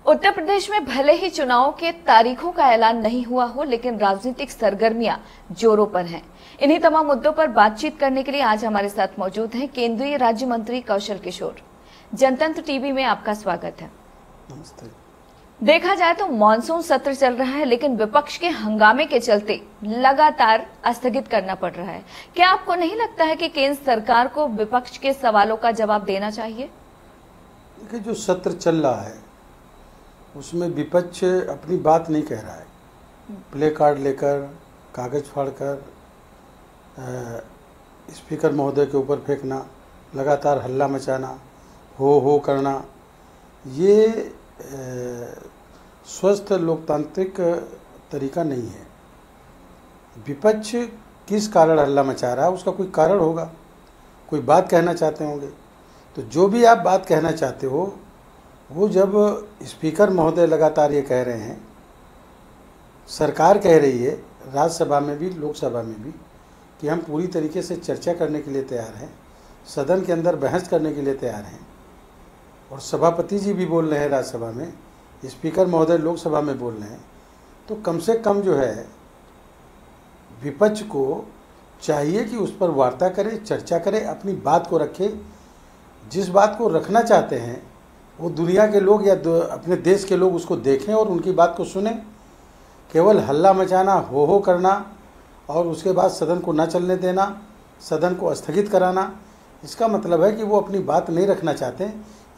उत्तर प्रदेश में भले ही चुनाव के तारीखों का ऐलान नहीं हुआ हो, लेकिन राजनीतिक सरगर्मियां जोरों पर हैं। इन्हीं तमाम मुद्दों पर बातचीत करने के लिए आज हमारे साथ मौजूद हैं केंद्रीय राज्य मंत्री कौशल किशोर। जनतंत्र टीवी में आपका स्वागत है। नमस्ते। देखा जाए तो मानसून सत्र चल रहा है, लेकिन विपक्ष के हंगामे के चलते लगातार स्थगित करना पड़ रहा है। क्या आपको नहीं लगता है कि केंद्र सरकार को विपक्ष के सवालों का जवाब देना चाहिए? देखिए, जो सत्र चल रहा है उसमें विपक्ष अपनी बात नहीं कह रहा है। प्ले कार्ड लेकर, कागज फाड़कर स्पीकर महोदय के ऊपर फेंकना, लगातार हल्ला मचाना, हो करना, ये स्वस्थ लोकतांत्रिक तरीका नहीं है। विपक्ष किस कारण हल्ला मचा रहा है, उसका कोई कारण होगा, कोई बात कहना चाहते होंगे। तो जो भी आप बात कहना चाहते हो, वो जब स्पीकर महोदय लगातार ये कह रहे हैं, सरकार कह रही है राज्यसभा में भी लोकसभा में भी कि हम पूरी तरीके से चर्चा करने के लिए तैयार हैं, सदन के अंदर बहस करने के लिए तैयार हैं, और सभापति जी भी बोल रहे हैं राज्यसभा में, स्पीकर महोदय लोकसभा में बोल रहे हैं, तो कम से कम जो है विपक्ष को चाहिए कि उस पर वार्ता करे, चर्चा करे, अपनी बात को रखे। जिस बात को रखना चाहते हैं वो दुनिया के लोग या अपने देश के लोग उसको देखें और उनकी बात को सुने। केवल हल्ला मचाना, हो करना और उसके बाद सदन को न चलने देना, सदन को स्थगित कराना, इसका मतलब है कि वो अपनी बात नहीं रखना चाहते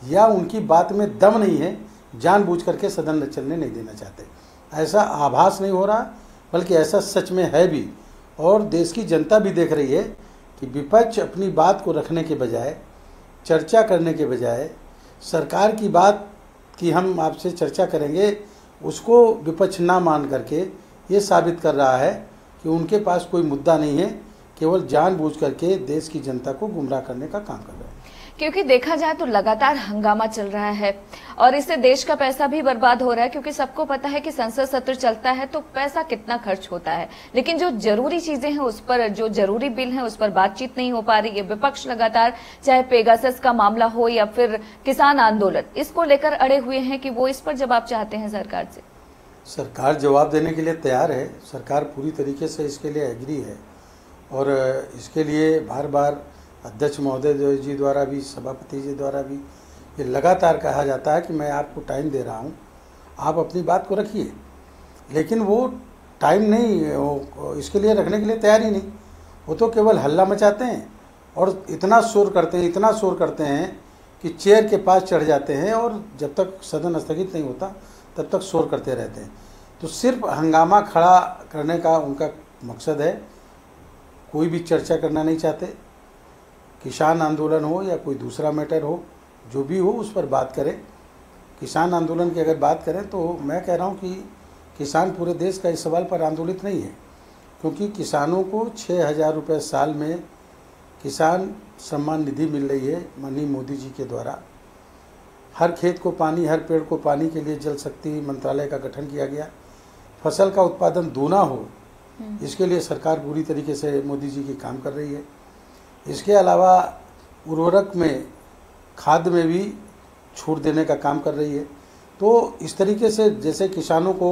या उनकी बात में दम नहीं है, जानबूझ करके सदन न चलने नहीं देना चाहते। ऐसा आभास नहीं हो रहा, बल्कि ऐसा सच में है भी। और देश की जनता भी देख रही है कि विपक्ष अपनी बात को रखने के बजाय, चर्चा करने के बजाय, सरकार की बात की हम आपसे चर्चा करेंगे, उसको विपक्ष ना मान करके ये साबित कर रहा है कि उनके पास कोई मुद्दा नहीं है, केवल जानबूझ करके देश की जनता को गुमराह करने का काम कर रहे हैं। क्योंकि देखा जाए तो लगातार हंगामा चल रहा है और इससे देश का पैसा भी बर्बाद हो रहा है, क्योंकि सबको पता है कि संसद सत्र चलता है तो पैसा कितना खर्च होता है, लेकिन जो जरूरी चीजें हैं उस पर, जो जरूरी बिल हैं उस पर बातचीत नहीं हो पा रही है। विपक्ष लगातार, चाहे पेगासस का मामला हो या फिर किसान आंदोलन, इसको लेकर अड़े हुए हैं कि वो इस पर जवाब चाहते हैं सरकार से। सरकार जवाब देने के लिए तैयार है, सरकार पूरी तरीके से इसके लिए एग्री है, और इसके लिए बार बार अध्यक्ष महोदय जी द्वारा भी, सभापति जी द्वारा भी ये लगातार कहा जाता है कि मैं आपको टाइम दे रहा हूँ, आप अपनी बात को रखिए। लेकिन वो टाइम नहीं, इसके लिए रखने के लिए तैयार ही नहीं। वो तो केवल हल्ला मचाते हैं और इतना शोर करते हैं कि चेयर के पास चढ़ जाते हैं, और जब तक सदन स्थगित नहीं होता तब तक शोर करते रहते हैं। तो सिर्फ हंगामा खड़ा करने का उनका मकसद है, कोई भी चर्चा करना नहीं चाहते। किसान आंदोलन हो या कोई दूसरा मैटर हो, जो भी हो उस पर बात करें। किसान आंदोलन की अगर बात करें तो मैं कह रहा हूँ कि किसान पूरे देश का इस सवाल पर आंदोलित नहीं है, क्योंकि किसानों को 6,000 रुपये साल में किसान सम्मान निधि मिल रही है माननीय मोदी जी के द्वारा। हर खेत को पानी, हर पेड़ को पानी के लिए जल शक्ति मंत्रालय का गठन किया गया। फसल का उत्पादन दूना हो, इसके लिए सरकार पूरी तरीके से मोदी जी की काम कर रही है। इसके अलावा उर्वरक में, खाद में भी छूट देने का काम कर रही है। तो इस तरीके से जैसे किसानों को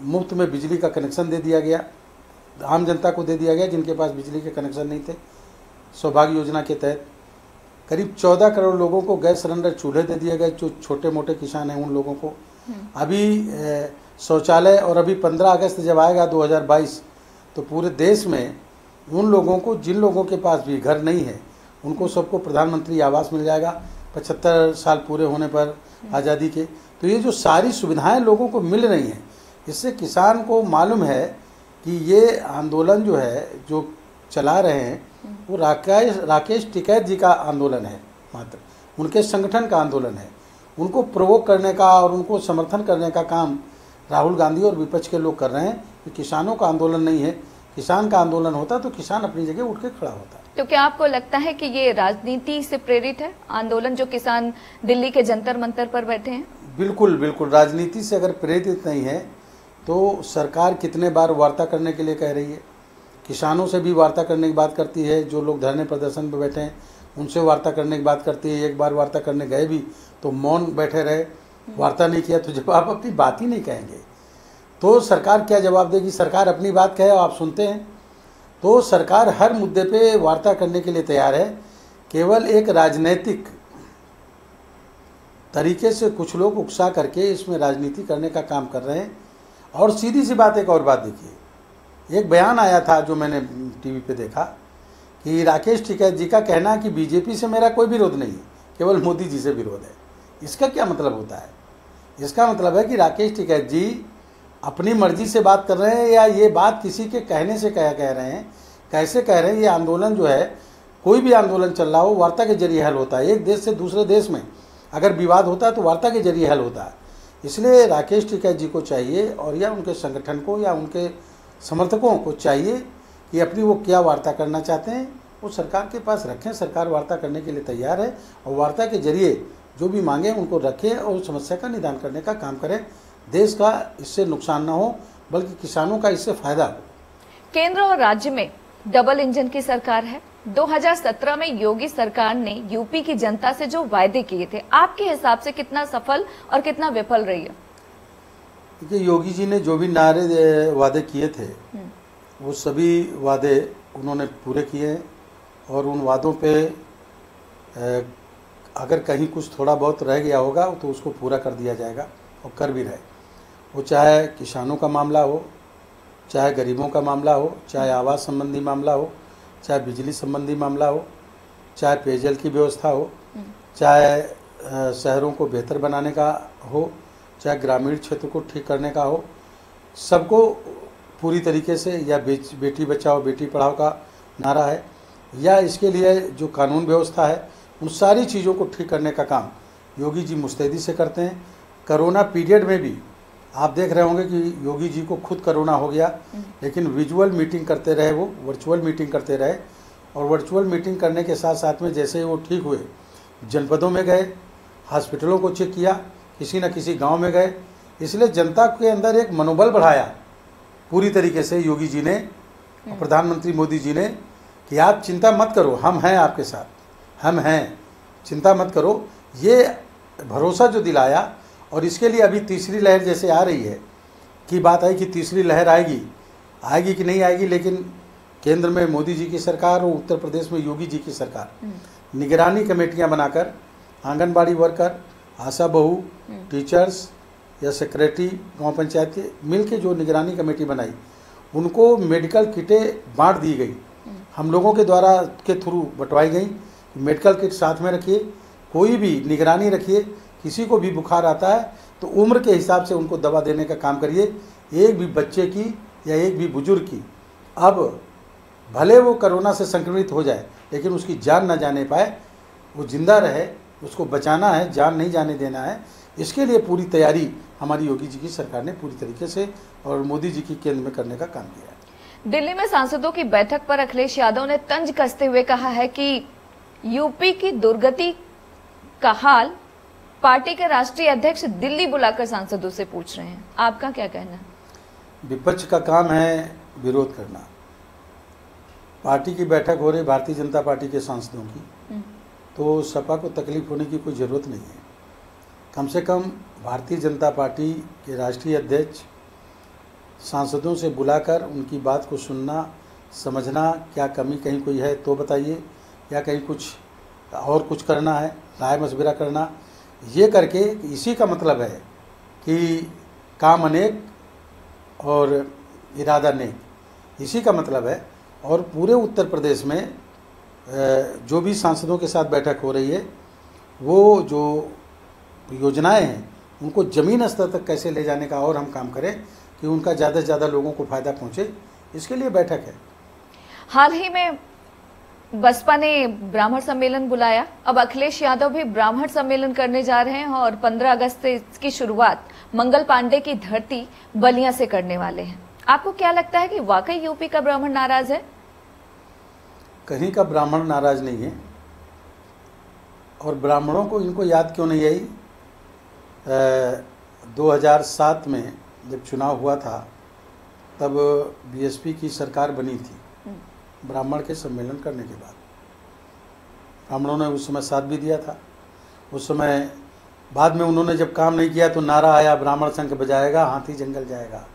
मुफ्त में बिजली का कनेक्शन दे दिया गया, आम जनता को दे दिया गया जिनके पास बिजली के कनेक्शन नहीं थे। सौभाग्य योजना के तहत करीब 14 करोड़ लोगों को गैस सिलेंडर चूल्हे दे दिए गए, जो छोटे मोटे किसान हैं उन लोगों को। अभी शौचालय, और अभी 15 अगस्त जब आएगा 2022, तो पूरे देश में उन लोगों को, जिन लोगों के पास भी घर नहीं है, उनको सबको प्रधानमंत्री आवास मिल जाएगा 75 साल पूरे होने पर आज़ादी के। तो ये जो सारी सुविधाएं लोगों को मिल रही हैं, इससे किसान को मालूम है कि ये आंदोलन जो है, जो चला रहे हैं, वो राकेश टिकैत जी का आंदोलन है, मात्र उनके संगठन का आंदोलन है। उनको प्रोवोक करने का और उनको समर्थन करने का काम राहुल गांधी और विपक्ष के लोग कर रहे हैं। कि किसानों का आंदोलन नहीं है, किसान का आंदोलन होता तो किसान अपनी जगह उठ के खड़ा होता। तो क्या आपको लगता है कि ये राजनीति से प्रेरित है आंदोलन, जो किसान दिल्ली के जंतर मंतर पर बैठे हैं? बिल्कुल बिल्कुल, राजनीति से अगर प्रेरित नहीं है तो सरकार कितने बार वार्ता करने के लिए कह रही है, किसानों से भी वार्ता करने की बात करती है, जो लोग धरने प्रदर्शन पर बैठे हैं उनसे वार्ता करने की बात करती है। एक बार वार्ता करने गए भी तो मौन बैठे रहे, वार्ता नहीं किया तो जब आप अपनी बात ही नहीं कहेंगे तो सरकार क्या जवाब देगी? सरकार अपनी बात कहे और आप सुनते हैं तो सरकार हर मुद्दे पे वार्ता करने के लिए तैयार है। केवल एक राजनीतिक तरीके से कुछ लोग उकसा करके इसमें राजनीति करने का काम कर रहे हैं। और सीधी सी बात, एक और बात देखिए, एक बयान आया था जो मैंने टीवी पे देखा कि राकेश टिकैत जी का कहना है कि बीजेपी से मेरा कोई विरोध नहीं है, केवल मोदी जी से विरोध है। इसका क्या मतलब होता है? इसका मतलब है कि राकेश टिकैत जी अपनी मर्जी से बात कर रहे हैं या ये बात किसी के कहने से कह रहे हैं? कैसे कह रहे हैं? ये आंदोलन जो है, कोई भी आंदोलन चल रहा हो वार्ता के जरिए हल होता है। एक देश से दूसरे देश में अगर विवाद होता है तो वार्ता के जरिए हल होता है। इसलिए राकेश टिकैत जी को चाहिए और या उनके संगठन को या उनके समर्थकों को चाहिए कि अपनी वो क्या वार्ता करना चाहते हैं वो सरकार के पास रखें। सरकार वार्ता करने के लिए तैयार है और वार्ता के जरिए जो भी मांगे उनको रखें और समस्या का निदान करने का काम करें। देश का इससे नुकसान ना हो बल्कि किसानों का इससे फायदा हो। केंद्र और राज्य में डबल इंजन की सरकार है। 2017 में योगी सरकार ने यूपी की जनता से जो वायदे किए थे, आपके हिसाब से कितना सफल और कितना विफल रही है? देखिए, योगी जी ने जो भी वादे किए थे वो सभी वादे उन्होंने पूरे किए हैं और उन वादों पे अगर कहीं कुछ थोड़ा बहुत रह गया होगा तो उसको पूरा कर दिया जाएगा और कर भी रहे। वो चाहे किसानों का मामला हो, चाहे गरीबों का मामला हो, चाहे आवास संबंधी मामला हो, चाहे बिजली संबंधी मामला हो, चाहे पेयजल की व्यवस्था हो, चाहे शहरों को बेहतर बनाने का हो, चाहे ग्रामीण क्षेत्र को ठीक करने का हो, सबको पूरी तरीके से, या बेटी बचाओ बेटी पढ़ाओ का नारा है या इसके लिए जो कानून व्यवस्था है, उन सारी चीज़ों को ठीक करने का काम योगी जी मुस्तैदी से करते हैं। कोरोना पीरियड में भी आप देख रहे होंगे कि योगी जी को खुद कोरोना हो गया लेकिन विजुअल मीटिंग करते रहे, वो वर्चुअल मीटिंग करते रहे और वर्चुअल मीटिंग करने के साथ साथ में जैसे ही वो ठीक हुए जनपदों में गए, हॉस्पिटलों को चेक किया, किसी न किसी गांव में गए। इसलिए जनता के अंदर एक मनोबल बढ़ाया पूरी तरीके से योगी जी ने और प्रधानमंत्री मोदी जी ने कि आप चिंता मत करो, हम हैं आपके साथ, हम हैं, चिंता मत करो। ये भरोसा जो दिलाया और इसके लिए अभी तीसरी लहर जैसे आ रही है कि बात आई कि तीसरी लहर आएगी कि नहीं आएगी, लेकिन केंद्र में मोदी जी की सरकार और उत्तर प्रदेश में योगी जी की सरकार निगरानी कमेटियां बनाकर आंगनबाड़ी वर्कर, आशा बहू, टीचर्स या सेक्रेटरी गांव पंचायत के मिल के जो निगरानी कमेटी बनाई, उनको मेडिकल किटें बांट दी गई, हम लोगों के द्वारा के थ्रू बंटवाई गई। मेडिकल किट साथ में रखिए, कोई भी निगरानी रखिए, किसी को भी बुखार आता है तो उम्र के हिसाब से उनको दवा देने का काम करिए। एक भी बच्चे की या एक भी बुजुर्ग की, अब भले वो कोरोना से संक्रमित हो जाए लेकिन उसकी जान ना जाने पाए, वो जिंदा रहे, उसको बचाना है, जान नहीं जाने देना है। इसके लिए पूरी तैयारी हमारी योगी जी की सरकार ने पूरी तरीके से और मोदी जी की केंद्र में करने का काम किया है। दिल्ली में सांसदों की बैठक पर अखिलेश यादव ने तंज कसते हुए कहा है कि यूपी की दुर्गति का हाल पार्टी के राष्ट्रीय अध्यक्ष दिल्ली बुलाकर सांसदों से पूछ रहे हैं। आपका क्या कहना है? विपक्ष का काम है विरोध करना। पार्टी की बैठक हो रही भारतीय जनता पार्टी के सांसदों की, तो सपा को तकलीफ होने की कोई ज़रूरत नहीं है। कम से कम भारतीय जनता पार्टी के राष्ट्रीय अध्यक्ष सांसदों से बुलाकर उनकी बात को सुनना, समझना, क्या कमी कहीं कोई है तो बताइए, या कहीं कुछ और कुछ करना है, राय मशविरा करना, ये करके इसी का मतलब है कि काम अनेक और इरादा नेक, इसी का मतलब है। और पूरे उत्तर प्रदेश में जो भी सांसदों के साथ बैठक हो रही है, वो जो योजनाएं हैं उनको ज़मीन स्तर तक कैसे ले जाने का और हम काम करें कि उनका ज़्यादा से ज़्यादा लोगों को फ़ायदा पहुँचे, इसके लिए बैठक है। हाल ही में बसपा ने ब्राह्मण सम्मेलन बुलाया, अब अखिलेश यादव भी ब्राह्मण सम्मेलन करने जा रहे हैं और 15 अगस्त से इसकी शुरुआत मंगल पांडे की धरती बलिया से करने वाले हैं। आपको क्या लगता है कि वाकई यूपी का ब्राह्मण नाराज है? कहीं का ब्राह्मण नाराज नहीं है। और ब्राह्मणों को इनको याद क्यों नहीं आई? 2007 में जब चुनाव हुआ था तब बीएसपी की सरकार बनी थी ब्राह्मण के सम्मेलन करने के बाद। ब्राह्मणों ने उस समय साथ भी दिया था। उस समय बाद में उन्होंने जब काम नहीं किया तो नारा आया, ब्राह्मण शंख बजाएगा हाथी जंगल जाएगा,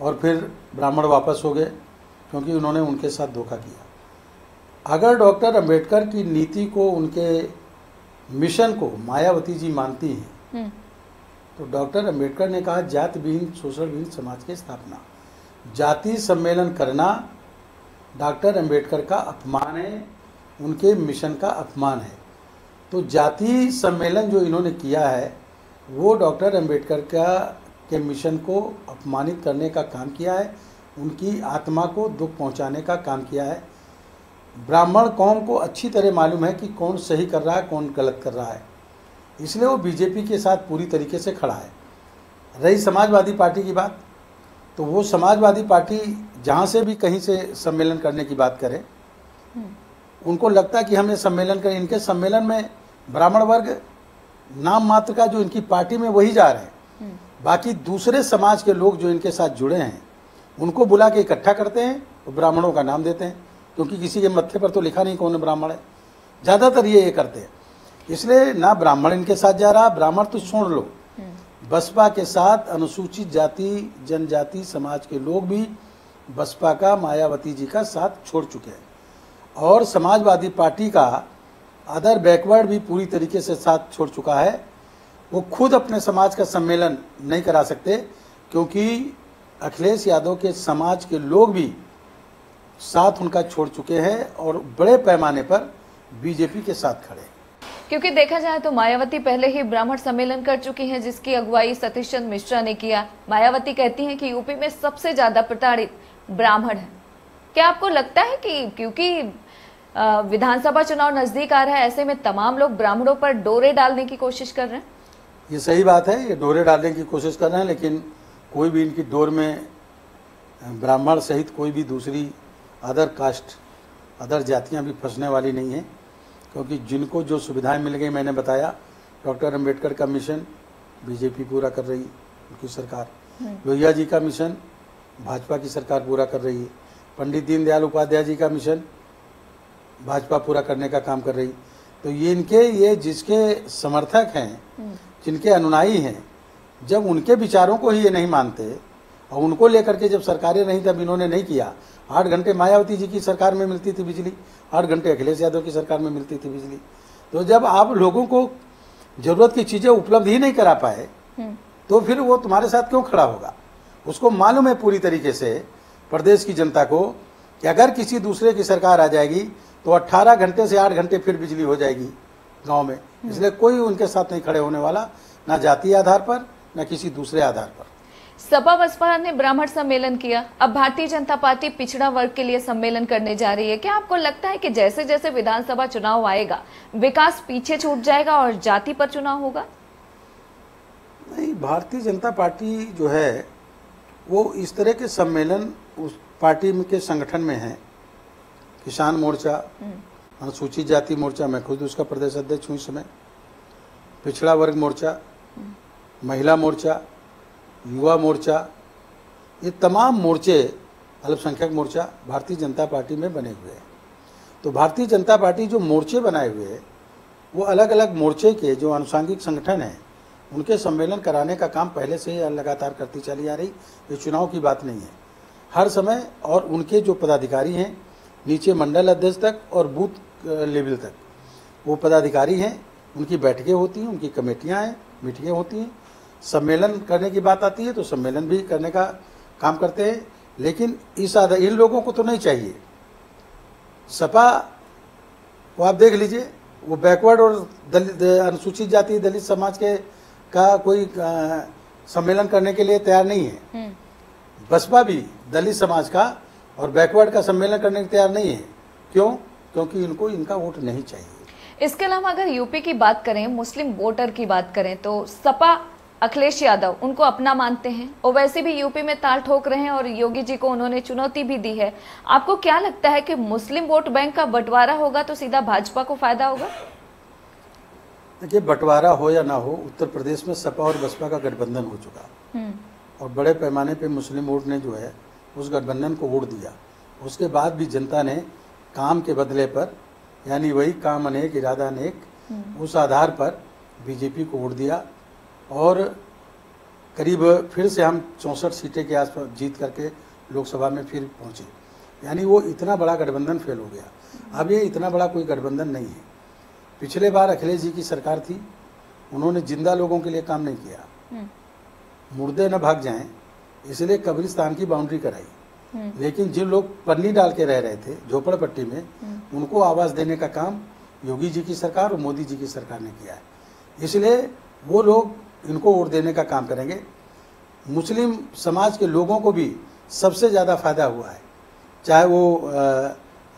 और फिर ब्राह्मण वापस हो गए क्योंकि उन्होंने उनके साथ धोखा किया। अगर डॉक्टर अंबेडकर की नीति को, उनके मिशन को मायावती जी मानती हैं तो डॉक्टर अंबेडकर ने कहा जाति विहीन, शोषण विहीन समाज की स्थापना। जाति सम्मेलन करना डॉक्टर अंबेडकर का अपमान है, उनके मिशन का अपमान है। तो जाति सम्मेलन जो इन्होंने किया है वो डॉक्टर अंबेडकर के मिशन को अपमानित करने का काम किया है, उनकी आत्मा को दुख पहुंचाने का काम किया है। ब्राह्मण कौम को अच्छी तरह मालूम है कि कौन सही कर रहा है, कौन गलत कर रहा है, इसलिए वो बीजेपी के साथ पूरी तरीके से खड़ा है। रही समाजवादी पार्टी की बात, तो वो समाजवादी पार्टी जहाँ से भी कहीं से सम्मेलन करने की बात करे, उनको लगता है कि हम ये सम्मेलन करें। इनके सम्मेलन में ब्राह्मण वर्ग नाम मात्र का जो इनकी पार्टी में वही जा रहे हैं, बाकी दूसरे समाज के लोग जो इनके साथ जुड़े हैं उनको बुला के इकट्ठा करते हैं और ब्राह्मणों का नाम देते हैं, क्योंकि किसी के मत्थे पर तो लिखा नहीं कौन ब्राह्मण है। ज़्यादातर ये करते हैं, इसलिए ना ब्राह्मण इनके साथ जा रहा। ब्राह्मण तो छोड़ लो, बसपा के साथ अनुसूचित जाति जनजाति समाज के लोग भी बसपा का, मायावती जी का साथ छोड़ चुके हैं, और समाजवादी पार्टी का अदर बैकवर्ड भी पूरी तरीके से साथ छोड़ चुका है। वो खुद अपने समाज का सम्मेलन नहीं करा सकते क्योंकि अखिलेश यादव के समाज के लोग भी साथ उनका छोड़ चुके हैं और बड़े पैमाने पर बीजेपी के साथ खड़े हैं। क्योंकि देखा जाए तो मायावती पहले ही ब्राह्मण सम्मेलन कर चुकी हैं, जिसकी अगुवाई सतीश चंद्र मिश्रा ने किया। मायावती कहती हैं कि यूपी में सबसे ज्यादा प्रताड़ित ब्राह्मण है। क्या आपको लगता है कि क्योंकि विधानसभा चुनाव नजदीक आ रहा है, ऐसे में तमाम लोग ब्राह्मणों पर डोरे डालने की कोशिश कर रहे हैं? ये सही बात है, ये डोरे डालने की कोशिश कर रहे हैं, लेकिन कोई भी इनकी डोर में ब्राह्मण सहित कोई भी दूसरी अदर कास्ट, अदर जातियां भी फंसने वाली नहीं हैं, क्योंकि जिनको जो सुविधाएं मिल गई, मैंने बताया, डॉक्टर अंबेडकर का मिशन बीजेपी पूरा कर रही है, उनकी सरकार। लोहिया जी का मिशन भाजपा की सरकार पूरा कर रही है। पंडित दीनदयाल उपाध्याय जी का मिशन भाजपा पूरा करने का काम कर रही। तो ये जिसके समर्थक हैं, जिनके अनुयायी हैं, जब उनके विचारों को ही ये नहीं मानते और उनको लेकर के जब सरकारें नहीं, तब इन्होंने नहीं किया। 8 घंटे मायावती जी की सरकार में मिलती थी बिजली, 8 घंटे अखिलेश यादव की सरकार में मिलती थी बिजली। तो जब आप लोगों को जरूरत की चीजें उपलब्ध ही नहीं करा पाए तो फिर वो तुम्हारे साथ क्यों खड़ा होगा? उसको मालूम है पूरी तरीके से प्रदेश की जनता को कि अगर किसी दूसरे की सरकार आ जाएगी तो 18 घंटे से 8 घंटे फिर बिजली हो जाएगी गांव में। इसलिए कोई उनके साथ नहीं खड़े होने वाला, ना जातीय आधार पर ना किसी दूसरे आधार पर। सपा बसपा ने ब्राह्मण सम्मेलन किया, अब भारतीय जनता पार्टी पिछड़ा वर्ग के लिए सम्मेलन करने जा रही है। क्या आपको लगता है कि जैसे जैसे विधानसभा चुनाव आएगा विकास पीछे छूट जाएगा और जाति पर चुनाव होगा? नहीं, भारतीय जनता पार्टी जो है वो इस तरह के सम्मेलन उस पार्टी के संगठन में है। किसान मोर्चा, अनुसूचित जाति मोर्चा, मैं खुद उसका प्रदेश अध्यक्ष हूँ इस समय, पिछड़ा वर्ग मोर्चा, महिला मोर्चा, युवा मोर्चा, ये तमाम मोर्चे, अल्पसंख्यक मोर्चा भारतीय जनता पार्टी में बने हुए हैं। तो भारतीय जनता पार्टी जो मोर्चे बनाए हुए हैं वो अलग अलग मोर्चे के जो आनुषंगिक संगठन हैं उनके सम्मेलन कराने का काम पहले से ही लगातार करती चली आ रही। ये चुनाव की बात नहीं है, हर समय। और उनके जो पदाधिकारी हैं नीचे मंडल अध्यक्ष तक और बूथ लेवल तक वो पदाधिकारी हैं, उनकी बैठकें होती हैं, उनकी कमेटियां हैं, मीटिंगें होती हैं। सम्मेलन करने की बात आती है तो सम्मेलन भी करने का काम करते हैं, लेकिन इन लोगों को तो नहीं चाहिए। सपा को आप देख लीजिए, वो बैकवर्ड और दलित, अनुसूचित जाति, दलित समाज के का कोई सम्मेलन करने के लिए तैयार नहीं है। बसपा भी दलित समाज का और बैकवर्ड का सम्मेलन करने के तैयार नहीं है। क्यों? क्योंकि इनको इनका वोट नहीं चाहिए। इसके अलावा अगर यूपी की बात करें, मुस्लिम वोटर की बात करें, तो सपा अखिलेश यादव उनको अपना मानते हैं और वैसे भी यूपी में ताल ठोक रहे हैं और योगी जी को उन्होंने चुनौती भी दी है। आपको क्या लगता है कि मुस्लिम वोट बैंक का बंटवारा होगा तो सीधा भाजपा को फायदा होगा? देखिए, बंटवारा हो या ना हो, उत्तर प्रदेश में सपा और बसपा का गठबंधन हो चुका और बड़े पैमाने पे मुस्लिम वोट ने जो है उस गठबंधन को वोट दिया। उसके बाद भी जनता ने काम के बदले पर, यानी वही काम अनेक इरादा अनेक, उस आधार पर बीजेपी को वोट दिया और करीब फिर से हम 64 सीटें के आसपास जीत करके लोकसभा में फिर पहुंचे। यानी वो इतना बड़ा गठबंधन फेल हो गया। अब ये इतना बड़ा कोई गठबंधन नहीं है। पिछले बार अखिलेश जी की सरकार थी, उन्होंने जिंदा लोगों के लिए काम नहीं किया, मुर्दे न भाग जाएं इसलिए कब्रिस्तान की बाउंड्री कराई। लेकिन जिन लोग पन्नी डाल के रह रहे थे झोपड़पट्टी में, उनको आवाज़ देने का काम योगी जी की सरकार और मोदी जी की सरकार ने किया है। इसलिए वो लोग इनको वोट देने का काम करेंगे। मुस्लिम समाज के लोगों को भी सबसे ज़्यादा फायदा हुआ है, चाहे वो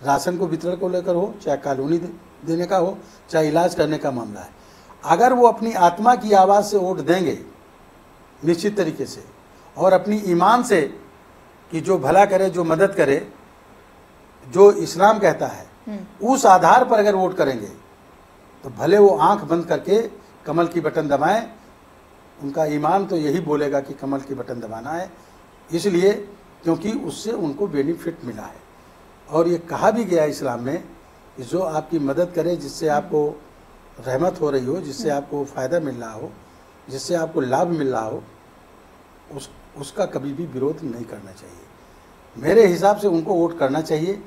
राशन को वितरण को लेकर हो, चाहे कॉलोनी देने का हो, चाहे इलाज करने का मामला है। अगर वो अपनी आत्मा की आवाज़ से वोट देंगे निश्चित तरीके से, और अपनी ईमान से कि जो भला करे, जो मदद करे, जो इस्लाम कहता है, उस आधार पर अगर वोट करेंगे तो भले वो आंख बंद करके कमल की बटन दबाएं, उनका ईमान तो यही बोलेगा कि कमल की बटन दबाना है। इसलिए क्योंकि उससे उनको बेनिफिट मिला है। और ये कहा भी गया इस्लाम में कि जो आपकी मदद करे, जिससे आपको रहमत हो रही हो, जिससे आपको फ़ायदा मिल रहा हो, जिससे आपको लाभ मिल रहा हो, उसका कभी भी विरोध नहीं करना चाहिए। मेरे हिसाब से उनको वोट करना चाहिए।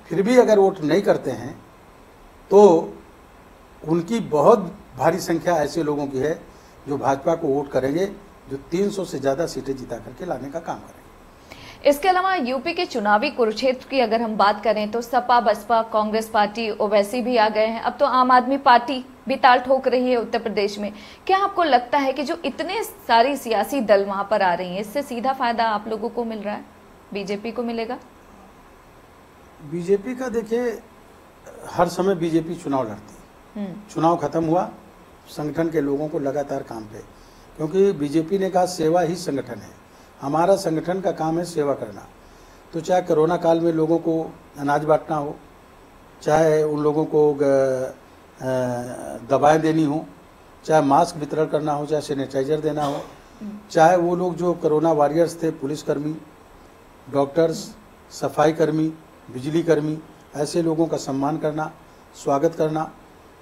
फिर भी अगर वोट नहीं करते हैं तो उनकी बहुत भारी संख्या ऐसे लोगों की है जो भाजपा को वोट करेंगे, जो 300 से ज़्यादा सीटें जिता करके लाने का काम करेंगे। इसके अलावा यूपी के चुनावी कुरुक्षेत्र की अगर हम बात करें तो सपा, बसपा, कांग्रेस पार्टी, ओवैसी भी आ गए हैं। अब तो आम आदमी पार्टी भी ताल ठोक रही है उत्तर प्रदेश में। क्या आपको लगता है कि जो इतने सारी सियासी दल वहां पर आ रही हैं, इससे सीधा फायदा आप लोगों को मिल रहा है, बीजेपी को मिलेगा? बीजेपी का देखिए, हर समय बीजेपी चुनाव लड़ती है। चुनाव खत्म हुआ, संगठन के लोगों को लगातार काम पे, क्योंकि बीजेपी ने कहा सेवा ही संगठन है। हमारा संगठन का काम है सेवा करना। तो चाहे कोरोना काल में लोगों को अनाज बांटना हो, चाहे उन लोगों को दवाएं देनी हो, चाहे मास्क वितरण करना हो, चाहे सैनिटाइजर देना हो, चाहे वो लोग जो कोरोना वॉरियर्स थे, पुलिसकर्मी, डॉक्टर्स, सफाई कर्मी, बिजली कर्मी, ऐसे लोगों का सम्मान करना, स्वागत करना,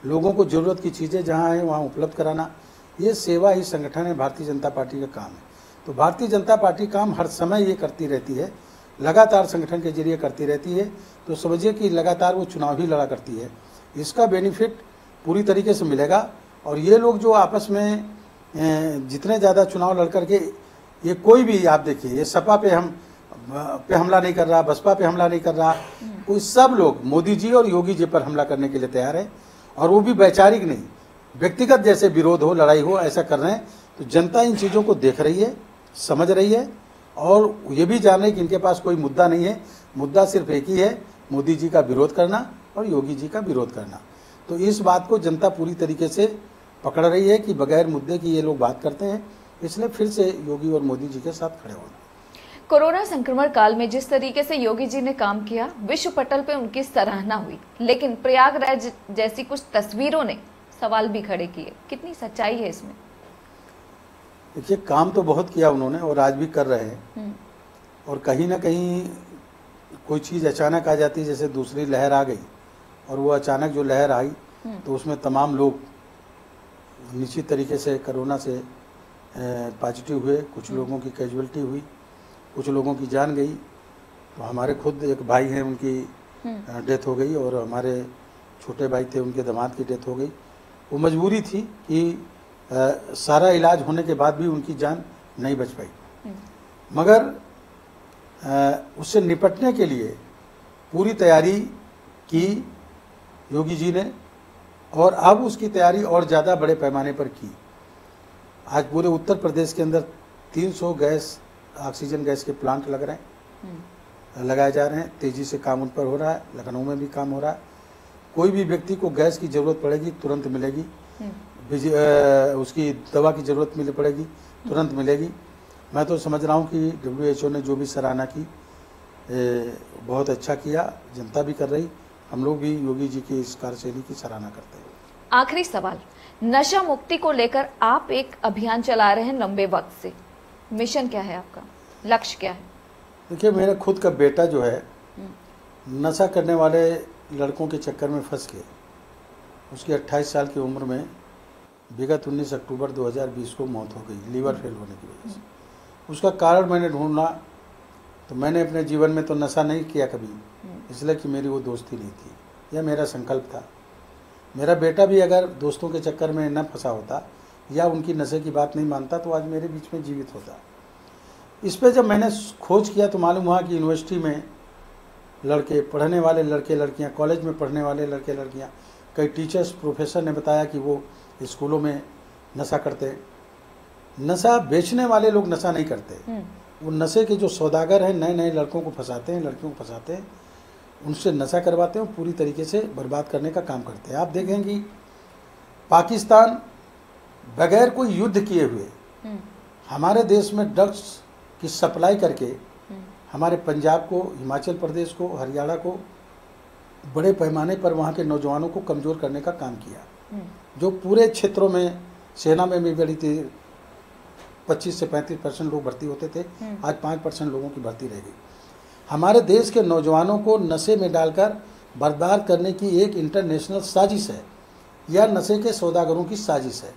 लोगों को ज़रूरत की चीज़ें जहाँ हैं वहाँ उपलब्ध कराना, ये सेवा ही संगठन है, भारतीय जनता पार्टी का काम है। तो भारतीय जनता पार्टी काम हर समय ये करती रहती है, लगातार संगठन के जरिए करती रहती है। तो समझिए कि लगातार वो चुनाव ही लड़ा करती है। इसका बेनिफिट पूरी तरीके से मिलेगा। और ये लोग जो आपस में जितने ज़्यादा चुनाव लड़ करके, ये कोई भी आप देखिए, ये सपा पे हमला नहीं कर रहा, बसपा पे हमला नहीं कर रहा, कोई सब लोग मोदी जी और योगी जी पर हमला करने के लिए तैयार है। और वो भी वैचारिक नहीं, व्यक्तिगत जैसे विरोध हो, लड़ाई हो, ऐसा कर रहे हैं। तो जनता इन चीज़ों को देख रही है, समझ रही है, और ये भी जान रही है कि इनके पास कोई मुद्दा नहीं है। मुद्दा सिर्फ एक ही है, मोदी जी का विरोध करना और योगी जी का विरोध करना। तो इस बात को जनता पूरी तरीके से पकड़ रही है कि बगैर मुद्दे की ये लोग बात करते हैं, इसलिए फिर से योगी और मोदी जी के साथ खड़े होना। कोरोना संक्रमण काल में जिस तरीके से योगी जी ने काम किया, विश्व पटल पे उनकी सराहना हुई, लेकिन प्रयागराज जैसी कुछ तस्वीरों ने सवाल भी खड़े किए। कितनी सच्चाई है इसमें? देखिए, काम तो बहुत किया उन्होंने और आज भी कर रहे हैं। और कहीं ना कहीं कोई चीज़ अचानक आ जाती है, जैसे दूसरी लहर आ गई, और वो अचानक जो लहर आई तो उसमें तमाम लोग निश्चित तरीके से कोरोना से पॉजिटिव हुए, कुछ लोगों की कैजुअलिटी हुई, कुछ लोगों की जान गई। तो हमारे खुद एक भाई हैं, उनकी डेथ हो गई, और हमारे छोटे भाई थे, उनके दामाद की डेथ हो गई। वो मजबूरी थी कि सारा इलाज होने के बाद भी उनकी जान नहीं बच पाई। मगर उससे निपटने के लिए पूरी तैयारी की योगी जी ने, और अब उसकी तैयारी और ज़्यादा बड़े पैमाने पर की। आज पूरे उत्तर प्रदेश के अंदर 300 ऑक्सीजन गैस के प्लांट लग रहे हैं, लगाए जा रहे हैं। तेज़ी से काम उन पर हो रहा है। लखनऊ में भी काम हो रहा है। कोई भी व्यक्ति को गैस की ज़रूरत पड़ेगी तुरंत मिलेगी, उसकी दवा की ज़रूरत पड़ेगी तुरंत मिलेगी। मैं तो समझ रहा हूँ कि WHO ने जो भी सराहना की, बहुत अच्छा किया, जनता भी कर रही, हम लोग भी योगी जी की इस कार्यशैली की सराहना करते हैं। आखिरी सवाल, नशा मुक्ति को लेकर आप एक अभियान चला रहे हैं लंबे वक्त से, मिशन क्या है आपका, लक्ष्य क्या है? देखिए, मेरा खुद का बेटा जो है नशा करने वाले लड़कों के चक्कर में फंस के, उसकी 28 साल की उम्र में विगत 19 अक्टूबर 2020 को मौत हो गई लीवर फेल होने की वजह से। उसका कारण मैंने ढूंढना, तो मैंने अपने जीवन में तो नशा नहीं किया कभी, इसलिए कि मेरी वो दोस्ती नहीं थी, यह मेरा संकल्प था। मेरा बेटा भी अगर दोस्तों के चक्कर में न फंसा होता या उनकी नशे की बात नहीं मानता तो आज मेरे बीच में जीवित होता। इस पे जब मैंने खोज किया तो मालूम हुआ कि यूनिवर्सिटी में लड़के, पढ़ने वाले लड़के लड़कियां, कॉलेज में पढ़ने वाले लड़के लड़कियां, कई टीचर्स, प्रोफेसर ने बताया कि वो स्कूलों में नशा करते हैं। नशा बेचने वाले लोग नशा नहीं करते, वो नशे के जो सौदागर हैं, नए नए लड़कों को फंसाते हैं, लड़कियों को फंसाते हैं, उनसे नशा करवाते हैं, पूरी तरीके से बर्बाद करने का काम करते हैं। आप देखेंगे पाकिस्तान बगैर कोई युद्ध किए हुए हमारे देश में ड्रग्स की सप्लाई करके हमारे पंजाब को, हिमाचल प्रदेश को, हरियाणा को बड़े पैमाने पर वहाँ के नौजवानों को कमज़ोर करने का काम किया। जो पूरे क्षेत्रों में सेना में भी बड़ी थी, 25 से 35% लोग भर्ती होते थे, आज 5% लोगों की भर्ती रह गई। हमारे देश के नौजवानों को नशे में डालकर बर्बाद करने की एक इंटरनेशनल साजिश है, यह नशे के सौदागरों की साजिश है।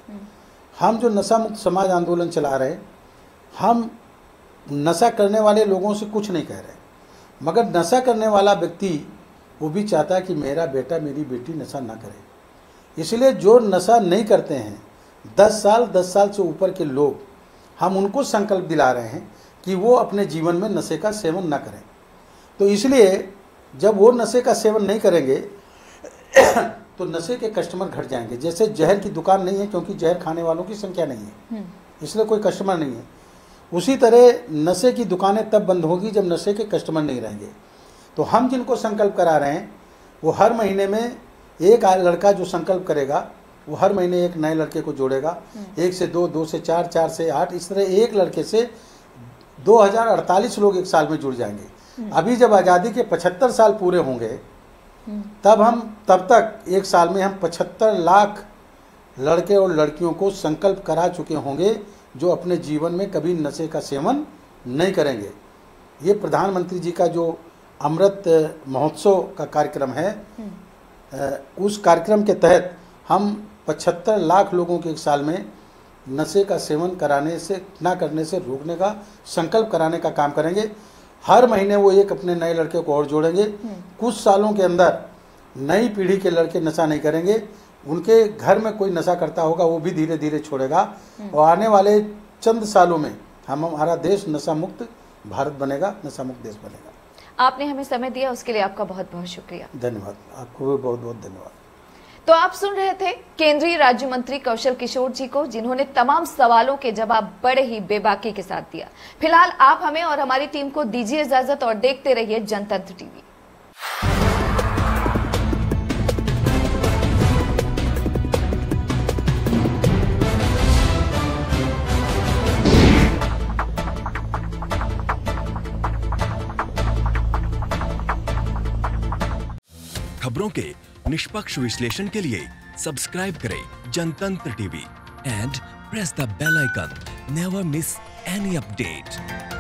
हम जो नशा मुक्त समाज आंदोलन चला रहे हैं, हम नशा करने वाले लोगों से कुछ नहीं कह रहे, मगर नशा करने वाला व्यक्ति वो भी चाहता है कि मेरा बेटा, मेरी बेटी नशा ना करे। इसलिए जो नशा नहीं करते हैं, 10 साल से ऊपर के लोग, हम उनको संकल्प दिला रहे हैं कि वो अपने जीवन में नशे का सेवन ना करें। तो इसलिए जब वो नशे का सेवन नहीं करेंगे तो नशे के कस्टमर घट जाएंगे। जैसे जहर की दुकान नहीं है क्योंकि जहर खाने वालों की संख्या नहीं है, इसलिए कोई कस्टमर नहीं है, उसी तरह नशे की दुकानें तब बंद होगी जब नशे के कस्टमर नहीं रहेंगे। तो हम जिनको संकल्प करा रहे हैं, वो हर महीने में एक लड़का जो संकल्प करेगा वो हर महीने एक नए लड़के को जोड़ेगा, 1 से 2, 2 से 4, 4 से 8, इस तरह एक लड़के से 2048 लोग एक साल में जुड़ जाएंगे। अभी जब आज़ादी के 75 साल पूरे होंगे तब तक एक साल में हम 75 लाख लड़के और लड़कियों को संकल्प करा चुके होंगे जो अपने जीवन में कभी नशे का सेवन नहीं करेंगे। ये प्रधानमंत्री जी का जो अमृत महोत्सव का कार्यक्रम है, उस कार्यक्रम के तहत हम 75 लाख लोगों के एक साल में नशे का सेवन कराने से, ना करने से रोकने का संकल्प कराने का काम करेंगे। हर महीने वो एक अपने नए लड़के को और जोड़ेंगे। कुछ सालों के अंदर नई पीढ़ी के लड़के नशा नहीं करेंगे, उनके घर में कोई नशा करता होगा वो भी धीरे धीरे छोड़ेगा, और आने वाले चंद सालों में हमारा देश नशा मुक्त भारत बनेगा, नशा मुक्त देश बनेगा। आपने हमें समय दिया, उसके लिए आपका बहुत बहुत शुक्रिया। धन्यवाद, आपको भी बहुत बहुत धन्यवाद। तो आप सुन रहे थे केंद्रीय राज्य मंत्री कौशल किशोर जी को, जिन्होंने तमाम सवालों के जवाब बड़े ही बेबाकी के साथ दिया। फिलहाल आप हमें और हमारी टीम को दीजिए इजाजत और देखते रहिए जनतंत्र टीवी। खबरों के निष्पक्ष विश्लेषण के लिए सब्सक्राइब करें Jantantra TV and press the bell icon. Never miss any update.